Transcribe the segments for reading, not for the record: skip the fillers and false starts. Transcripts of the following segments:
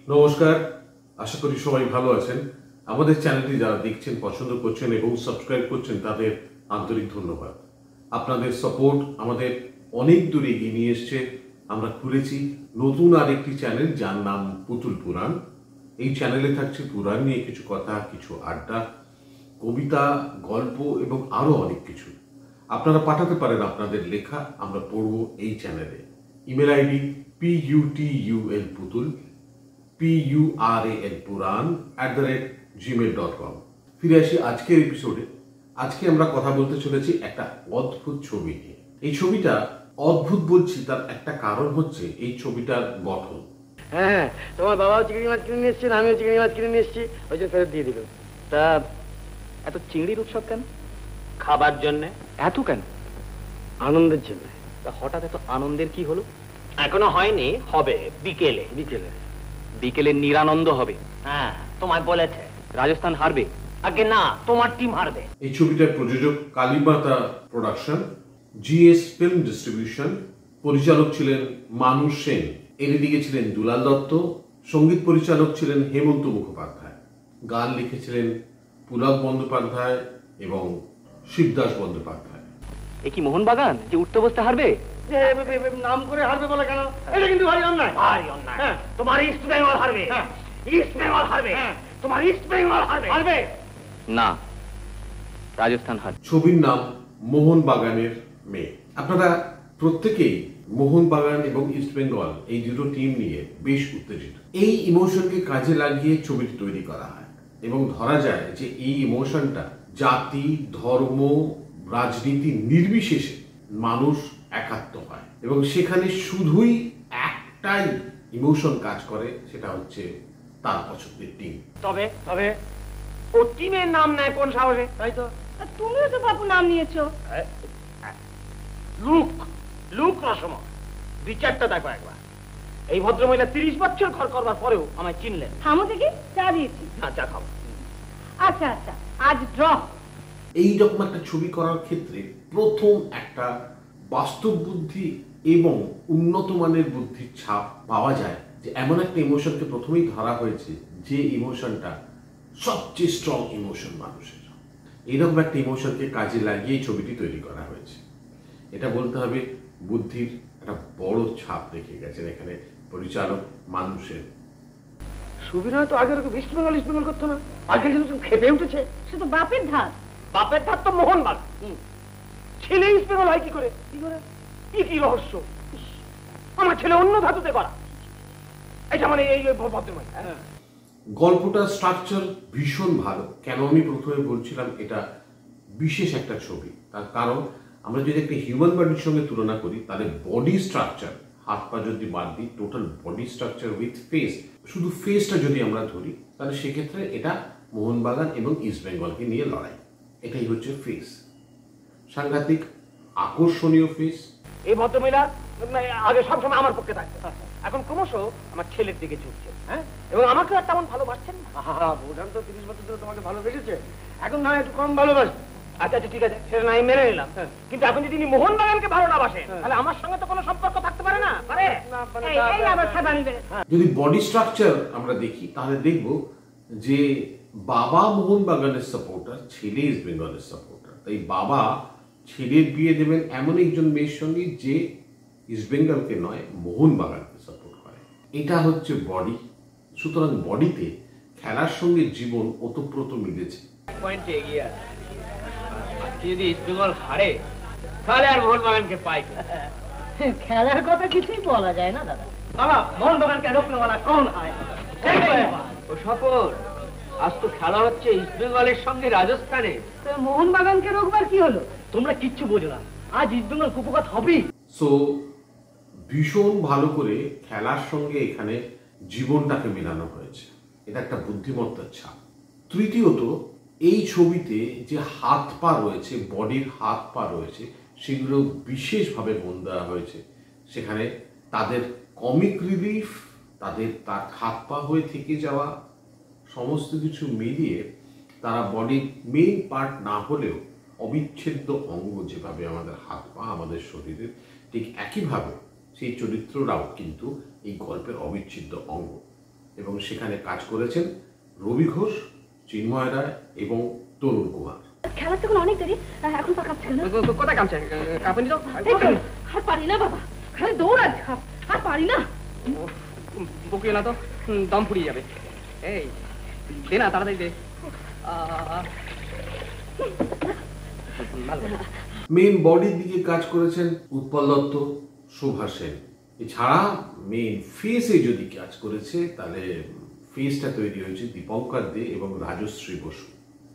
নমস্কার, আশা করি সবাই ভালো আছেন। আমাদের চ্যানেলটি যারা দেখছেন, পছন্দ করছেন এবং সাবস্ক্রাইব করছেন তাদের আন্তরিক ধন্যবাদ। আপনাদের সাপোর্ট আমাদের অনেক দূরে এগিয়ে নিয়ে এসছে। আমরা খুলেছি নতুন আরেকটি চ্যানেল যার নাম পুতুল পুরাণ। এই চ্যানেলে থাকছে পুরাণ নিয়ে কিছু কথা, কিছু আড্ডা, কবিতা, গল্প এবং আরও অনেক কিছু। আপনারা পাঠাতে পারেন আপনাদের লেখা, আমরা পড়ব এই চ্যানেলে। ইমেল আইডি PUTUL পুতুল PURAN@gmail.com। ফিরে আসি আজকের এপিসোডে। আজকে আমরা কথা বলতে চলেছি একটা অদ্ভুত ছবি নিয়ে। এই ছবিটা অদ্ভুত বলছি, তার একটা কারণ হচ্ছে এই ছবিটার গঠন। হ্যাঁ, তোমার বাবাও চিংড়ি মাছ কিনে নিয়ে এসছেন, আমিও চিংড়ি মাছ কিনে নিয়ে এসছি, ওই জন্য ফেরত দিয়ে দিল। তা এত চিংড়ির উৎসব কেন? খাবার জন্য। এত কেন? আনন্দের জন্য। তা হঠাৎ এত আনন্দের কি হলো? এখনো হয়নি, হবে বিকেলে। বিকেলে? বিকেলে নিরানন্দ হবে। হ্যাঁ, তোমায় বলেছে রাজস্থান হারবে। আগে না, তোমার টিম হারবে। এই ছবিটার প্রযোজক Kalimata production, GS film distribution. পরিচালক ছিলেন মানুষ সেন, এদিকে ছিলেন দুলাল দত্ত, সঙ্গীত পরিচালক ছিলেন হেমন্ত মুখোপাধ্যায়, গান লিখেছিলেন পুলক বন্দ্যোপাধ্যায় এবং শিবদাস বন্দ্যোপাধ্যায়। এ কি মোহনবাগান যে উঠতে বসতে হারবে? নাম করে হারবে বলে কেন? এটা কিন্তু ভারী অন্যায়। ভারী অন্যায়। তোমার ইস্ট বেঙ্গল হারবে। ইস্ট বেঙ্গল হারবে। তোমার ইস্ট বেঙ্গল হারবে। না, রাজস্থান হারবে। ছবির নাম মোহনবাগানের মেয়ে। আপনারা প্রত্যেকেই মোহনবাগান এবং ইস্ট বেঙ্গল এই দুটো টিম নিয়ে বেশ উত্তেজিত। এই ইমোশনকে কাজে লাগিয়ে ছবিটি তৈরি করা হয় এবং ধরা যায় যে এই ইমোশনটা জাতি, ধর্ম, রাজনীতি নির্বিশেষে মানুষ একাত্ম হয় এবং সেখানে শুধুই একটাই ইমোশন কাজ করে, সেটা হচ্ছে তার পছন্দের টিম। তবে তবে ও টিমের নাম নেয় কোন সাহসে? তাই তো। তুমিও তো বাবু নাম নিয়েছো। লুক লুক রসমা, বিচারটা দেখো একবার। এই ভদ্রমহিলা 30 বছর ঘর করবার পরেও আমায় চিনলেন। থামো দেখি, চা দিয়েছি। না, চা খাবো। আচ্ছা আচ্ছা, আজ ড্র। এইরকম একটা ছবি করার ক্ষেত্রে প্রথম একটা বাস্তব বুদ্ধি এবং উন্নত মানের বুদ্ধির ছাপ পাওয়া যায়, যে এমন একটা ইমোশনকে প্রথমেই ধরা হয়েছে যে ইমোশনটা সবচেয়ে স্ট্রং ইমোশন মানুষের। এইরকম একটা ইমোশনকে কাজে লাগিয়ে ছবিটি তৈরি করা হয়েছে। এটা বলতে হবে বুদ্ধির একটা বড় ছাপ রেখে গেছেন এখানে পরিচালক মানুষের। সুবিনয় তো আগে ইস্ট বেঙ্গল ইস্ট বেঙ্গল করতো না, আজকে কিন্তু খেপে উঠেছে। সে তো বাপের ধার। বাপের ধার তো মোহনবাগান, ছেলে ইস্ট বেঙ্গল হয় কি করে? কি রহস্য? আমার ছেলে অন্য ধাতুতে করা। এটা মানে এই ভদ্রমহিলা। গল্পটা স্ট্রাকচার ভীষণ ভালো। কেন আমি প্রথমে বলছিলাম এটা বিশেষ একটা ছবি, তার কারণ আমরা যদি একটা হিউম্যান বডির সঙ্গে তুলনা করি, তাহলে বডি স্ট্রাকচার, হাত পা যদি বাদ দিই, total body structure with face, শুধু ফেসটা যদি আমরা ধরি, তাহলে সেক্ষেত্রে এটা মোহনবাগান এবং ইস্ট বেঙ্গলকে নিয়ে লড়াই। এটাই হচ্ছে ফেস, সাংঘাতিক আকর্ষণীয় ফেস। এই ভদ্রমহিলা আগে সবসময় আমার পক্ষে থাকতো, এখন ক্রমশ আমার ছেলের দিকে ঝুঁকছে। হ্যাঁ, এবং আমাকে আর তেমন ভালোবাসছেন না। ভুটান তো 30 বছর ধরে তোমাকে ভালোবেসেছে, এখন না একটু কম ভালোবাসে। আচ্ছা আচ্ছা, ঠিক আছে, সেটা আমি মেনে নিলাম। কিন্তু এখন যদি তিনি মোহনবাগানকে ভালো না বাসেন, তাহলে আমার সঙ্গে তো কোনো সম্পর্ক থাকতে পারে না। পারে? এই আবার ছাবানি বেড়ে। যদি বডি স্ট্রাকচার আমরা দেখি, তাহলে দেখব যে বাবা মোহনবাগানের সাপোর্টার, ছেলে ইস্ট বেঙ্গলের সাপোর্টার। তাই বাবা ছেলের বিয়ে দেবেন এমন একজন মেয়ের সঙ্গে যে ইস্ট বেঙ্গলকে নয়, মোহনবাগানকে সাপোর্ট করে। এটা হচ্ছে বডি। সুতরাং বডিতে খেলার সঙ্গে জীবন ওতপ্রোত মিলেছে। পয়েন্টে এগিয়ে আছে। আজকে যদি ইস্ট বেঙ্গল হারে, তাহলে আর মোহনবাগানকে পাই। খেলার কথা কিছুই বলা যায় না দাদা। বাবা, মোহনবাগানকে রোকনে वाला कौन है? ও সফর, আজ তো খেলা হচ্ছে ইস্ট বেঙ্গলের সঙ্গে রাজস্থানে। মোহনবাগানকে রোকবার কি হলো? তোমরা কিচ্ছু বোঝো না, আজ ইস্ট বেঙ্গল কুপকাত হবেই। সো ভীষণ ভালো করে খেলার সঙ্গে এখানে জীবনটাকে মেলানো হয়েছে। এটা একটা বুদ্ধিমত্তার ছাপ। তৃতীয়ত, এই ছবিতে যে হাত পা রয়েছে, বডির হাত পা রয়েছে, সেগুলো বিশেষভাবে মন দেওয়া হয়েছে। সেখানে তাদের কমিক রিলিফ, তাদের তার হাত পা হয়ে থেকে যাওয়া, সমস্ত কিছু মিলিয়ে তারা বডির মেইন পার্ট না হলেও অবিচ্ছেদ্য অঙ্গ। যেভাবে আমাদের হাত পা আমাদের শরীরের, ঠিক একইভাবে সেই চরিত্ররাও কিন্তু এই গল্পের অবিচ্ছেদ্য অঙ্গ। এবং সেখানে কাজ করেছেন রবি ঘোষ, চিন্ময় রায় এবং তরুণ কুমার। খেলার তখন অনেক দেরি, এখন তো কাঁপছে না। কোথায় কাঁপছে? কাঁপেনি তো? আর পারি না বাবা, খালি দৌড়াচ্ছ, আর পারি না। বকিও না তো, দম ফুরিয়ে যাবে। এই দে না, তাড়াতাড়ি দে। মেইন বডির দিকে কাজ করেছেন উৎপল দত্ত, শোভা সেন। এছাড়া মেইন ফেসে যদি কাজ করেছে তাহলে ফেসটা তৈরি হয়েছে দীপঙ্কর দে এবং রাজশ্রী বসু।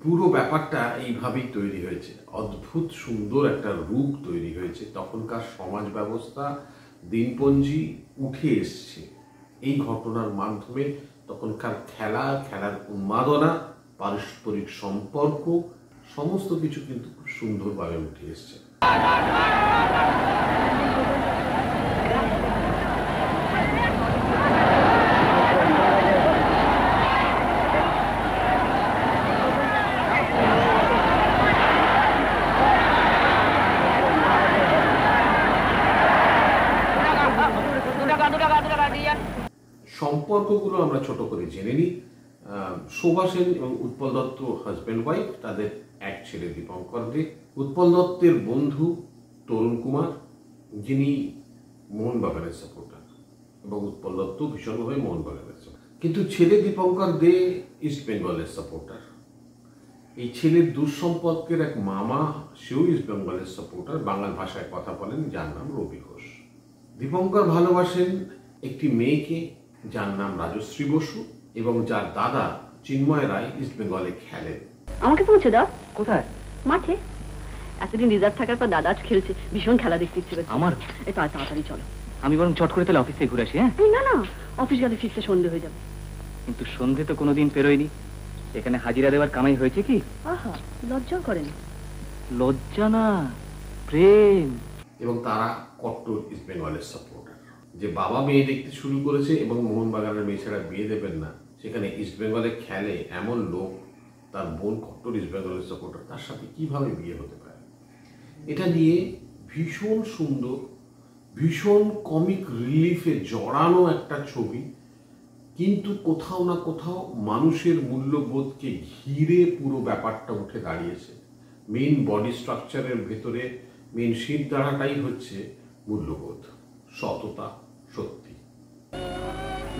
পুরো ব্যাপারটা এইভাবেই তৈরি হয়েছে, অদ্ভুত সুন্দর একটা রূপ তৈরি হয়েছে। তখনকার সমাজ ব্যবস্থা, দিনপঞ্জি উঠে এসছে এই ঘটনার মাধ্যমে। তখনকার খেলার উন্মাদনা, পারস্পরিক সম্পর্ক, সমস্ত কিছু কিন্তু খুব সুন্দরভাবে উঠে এসছে। সম্পর্কগুলো আমরা ছোট করে জেনে নিই। শোভা সেন এবং উৎপল দত্ত হাজব্যান্ড ওয়াইফ, তাদের এক ছেলে দীপঙ্কর দে। উৎপল দত্তের বন্ধু তরুণ কুমার, যিনি মোহনবাগানের সাপোর্টার, এবং উৎপল দত্ত ভীষণভাবে মোহনবাগানের সাপোর্টার। কিন্তু ছেলে দীপঙ্কর দে ইস্ট বেঙ্গলের সাপোর্টার। এই ছেলের দুঃসম্পর্কের এক মামা, সেও ইস্ট বেঙ্গলের সাপোর্টার, বাংলা ভাষায় কথা বলেন, যার নাম রবি ঘোষ। দীপঙ্কর ভালোবাসেন একটি মেয়েকে যার নাম রাজশ্রী বসু, এবং যার দাদা চিন্ময় রায় ইস্ট বেঙ্গলে খেলেন। আমাকে পৌঁছে দাও। কোথায়? মাঠে। এতদিন রিজার্ভ থাকার পর দাদা আজ খেলছে, ভীষণ খেলা দেখতে ইচ্ছে করছে আমার? এই তাড়াতাড়ি চলো। আমি বরং চট করে তাহলে অফিস থেকে ঘুরে আসি। হ্যাঁ, না না, অফিস গেলে ফিরতে সন্ধে হয়ে যাবে। কিন্তু সন্ধে তো কোনোদিন পেরোয়নি। এখানে হাজিরা দেওয়ার কামাই হয়েছে কি? আহা, লজ্জাও করেনি। লজ্জা না, প্রেম। এবং তারা কট্টর ইস্ট বেঙ্গলের সাপোর্টার। যে বাবা মেয়ে দেখতে শুরু করেছে এবং মোহনবাগানের মেয়ে ছাড়া বিয়ে দেবেন না, সেখানে ইস্ট বেঙ্গলে খেলে এমন লোক, তার বোন কট্টর ইস্ট বেঙ্গলের সাপোর্টার, তার সাথে কিভাবে বিয়ে হতে পারে? এটা নিয়ে ভীষণ সুন্দর, ভীষণ কমিক রিলিফে জড়ানো একটা ছবি, কিন্তু কোথাও না কোথাও মানুষের মূল্যবোধকে ঘিরে পুরো ব্যাপারটা উঠে দাঁড়িয়েছে। মেইন বডি স্ট্রাকচারের ভেতরে মেইন শিরদাঁড়াটাই হচ্ছে মূল্যবোধ, সততা, সত্যি।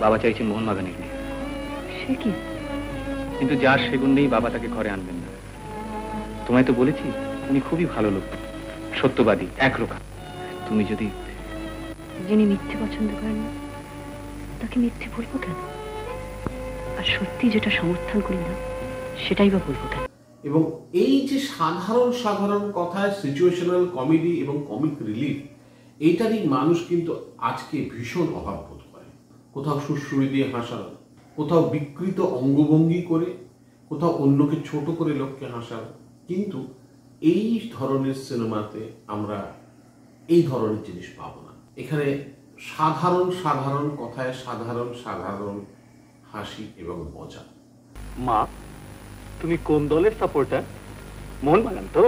বাবা চাইছেন মোহনবাগানে নিয়ে। সে কি? কিন্তু যার সেগুন নেই, বাবা তাকে ঘরে আনবেন না। তোমায় তো বলেছি উনি খুবই ভালো লোক, সত্যবাদী, একরোখা। তুমি যদি... যিনি মিথ্যে পছন্দ করেন না, তাকে মিথ্যে বলবো কেন? আর সত্যি যেটা সমর্থন করি না, সেটাই বা বলবো কেন? এবং এই যে সাধারণ সাধারণ কথায় সিচুয়েশনাল কমেডি এবং কমিক রিলিফ, এইটারই মানুষ কিন্তু আজকে ভীষণ অভাব বোধ করে। কোথাও সুরসুরি দিয়ে হাসানো, কোথাও বিকৃত অঙ্গভঙ্গি করে, কোথাও অন্যকে ছোট করে লোককে হাসানো। কিন্তু এই ধরনের সিনেমাতে আমরা এই ধরনের জিনিস পাবো না। এখানে সাধারণ সাধারণ কথায় সাধারণ সাধারণ হাসি এবং মজা। মা, তুমি কোন দলের সাপোর্টার? মোহনবাগান তো?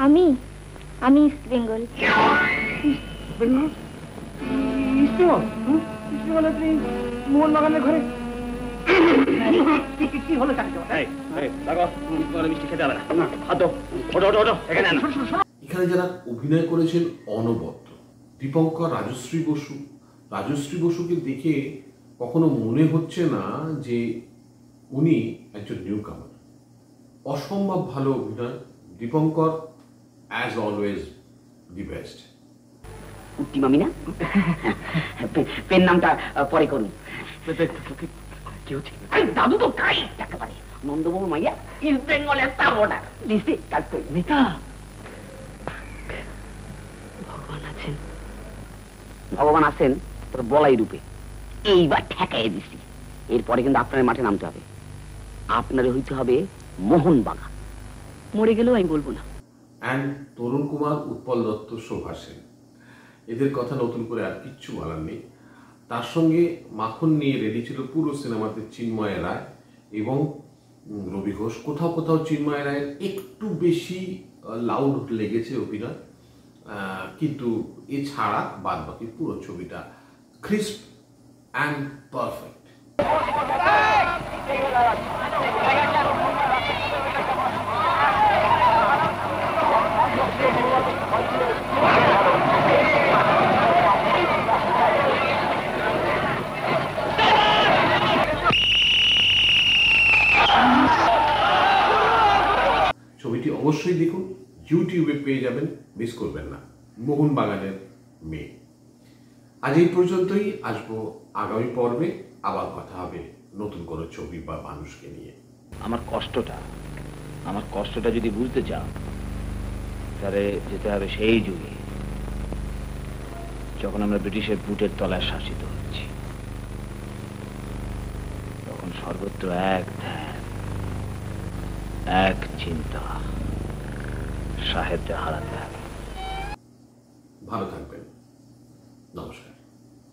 আমি ইস্ট বেঙ্গল। মোহনবাগানের ঘরে কি হলো? মিষ্টি খেতে হবে না। এখানে যারা অভিনয় করেছেন অনবদ্য, দীপঙ্কর, রাজশ্রী বসুকে দেখে কখনো মনে হচ্ছে না যে উনি একজন নিউ কামার। অসম্ভব ভালো অভিনয়। Dipankar as always the best. Kutti Mami না? পেন নামটা পরে করুন। কি হচ্ছে? দাদু তো কাই একেবারে নন্দবাবু মাইয়া ইস্ট বেঙ্গলের সাপোর্টার। লিস্টে কাজ করি মিতা। ভগবান আছেন তোর বলাই রূপে। এইবার ঠেকাই দিছি। এরপরে কিন্তু আপনার মাঠে নামতে হবে। আপনারে হইতে হবে মোহনবাগান। মরে গেলেও আমি বলবো না। অ্যান্ড তরুণ কুমার, উৎপল দত্ত, শোভা সেন, এদের কথা নতুন করে আর কিচ্ছু বলার নেই। তার সঙ্গে মাখন নিয়ে রেডি ছিল পুরো সিনেমাতে চিন্ময় রায় এবং রবি ঘোষ। কোথাও কোথাও চিন্ময় রায়ের একটু বেশি লাউড লেগেছে অভিনয়, কিন্তু এছাড়া বাদ বাকি পুরো ছবিটা ক্রিস্প অ্যান্ড পারফেক্ট। ছবিটি অবশ্যই দেখুন, ইউটিউবে পেয়ে যাবেন, মিস করবেন না। মোহনবাগানের মেয়ে। আজ এই পর্যন্তই, আসবো আগামী পর্বে, আবার কথা হবে নতুন কোনো ছবি বা মানুষকে নিয়ে। আমার কষ্টটা যদি বুঝতে চাও তাহলে যেতে হবে সেই যুগে যখন আমরা ব্রিটিশের বুটের তলায় শাসিত হচ্ছি। তখন সর্বত্র এক ধ্যান, এক চিন্তা, সাহেবদের হারাতে হবে। ভালো থাকবেন, নমস্কার।